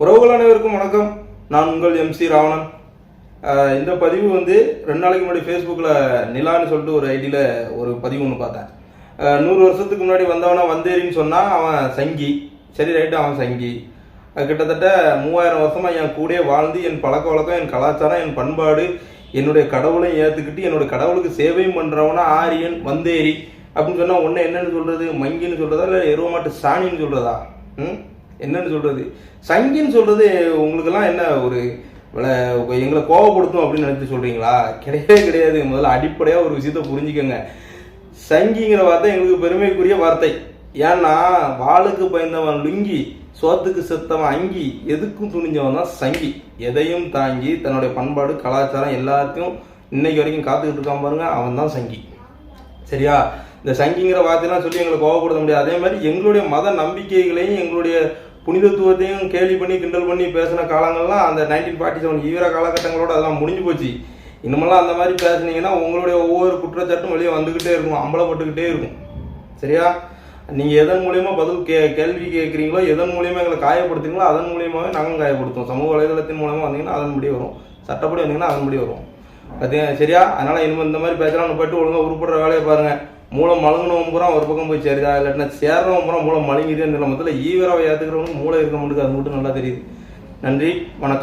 உறவுகள் அனைவருக்கும் வணக்கம். நான் உங்கள் MC ராவணன். இந்த பதிவு வந்து 2 நாளைக்கு முன்னாடி ஃபேஸ்புக்கில் நிலான்னு சொல்லிட்டு ஒரு ஐடியில் ஒரு பதிவு ஒன்று பார்த்தேன். 100 வருஷத்துக்கு முன்னாடி வந்தவனா வந்தேரின்னு சொன்னால் அவன் சங்கி. சரி, ரைட்டு, அவன் சங்கி. கிட்டத்தட்ட 3000 வருஷமாக என் கூடயே வாழ்ந்து என் பழக்க வழக்கம், என் கலாச்சாரம், என் பண்பாடு, என்னுடைய கடவுளையும் ஏற்றுக்கிட்டு என்னுடைய கடவுளுக்கு சேவையும் பண்ணுறவனா ஆரியன் வந்தேரி அப்படின்னு சொன்னால் ஒன்று என்னன்னு சொல்கிறது? மங்கின்னு சொல்கிறதா இல்லை எருவமாட்டு சாணின்னு சொல்கிறதா? என்னன்னு சொல்கிறது? சங்கின்னு சொல்கிறது உங்களுக்கெல்லாம் என்ன ஒரு எங்களை கோவப்படுத்தும் அப்படின்னு நினைச்சு சொல்கிறீங்களா? கிடையவே கிடையாது. முதல்ல அடிப்படையாக ஒரு விஷயத்த புரிஞ்சுக்கோங்க. சங்கிங்கிற வார்த்தை எங்களுக்கு பெருமைக்குரிய வார்த்தை. ஏன்னா வாளுக்கு பயந்தவன் லுங்கி, சோத்துக்கு செத்தவன் அங்கி, எதுக்கும் துணிஞ்சவன் தான் சங்கி. எதையும் தாங்கி தன்னுடைய பண்பாடு, கலாச்சாரம் எல்லாத்தையும் இன்னைக்கு வரைக்கும் காத்துக்கிட்டு இருக்கான் பாருங்க, அவன் தான் சங்கி. சரியா? இந்த சங்கிங்கிற வார்த்தையெல்லாம் சொல்லி எங்களை கோவப்படுத்த முடியாது. அதே மாதிரி எங்களுடைய மத நம்பிக்கைகளையும் எங்களுடைய புனிதத்துவத்தையும் கேலி பண்ணி கிண்டல் பண்ணி பேசின காலங்கள்லாம் அந்த 1947 ஈர காலகட்டங்களோட அதெல்லாம் முடிஞ்சு போச்சு. இன்னமெல்லாம் அந்த மாதிரி பேசுனீங்கன்னா உங்களுடைய ஒவ்வொரு குற்றச்சாட்டும் வெளியே வந்துக்கிட்டே இருக்கும், அம்பலப்பட்டுக்கிட்டே இருக்கும். சரியா? நீங்கள் எதன் மூலியமா பதில் கேள்வி கேட்குறீங்களோ, எதன் மூலியமா எங்களை காயப்படுத்துறீங்களோ அதன் மூலியமாகவே நாங்களும் காயப்படுத்துவோம். சமூக வலைதளத்தின் மூலமாக வந்தீங்கன்னா அதன்படி வரும், சட்டப்படி வந்தீங்கன்னா அதன்படி வரும். பார்த்தீங்க? சரியா? அதனால் இனிமேல் இந்த மாதிரி பேசலாம்னு போய்ட்டு ஒழுங்காக உருப்படுற வேலையை பாருங்கள். மூளை மழுங்கினவன் பூரா ஒரு பக்கம் போய் சேருதா, இல்லாட்டினா சேர்றவன் பூரா மூளை மழுங்கிதே. இந்த மொத்தத்தில் ஈவராவை ஏற்றுக்கிறவனுக்கு மூளை இருக்க மாட்டேங்குது, அது மட்டும் நல்லா தெரியுது. நன்றி, வணக்கம்.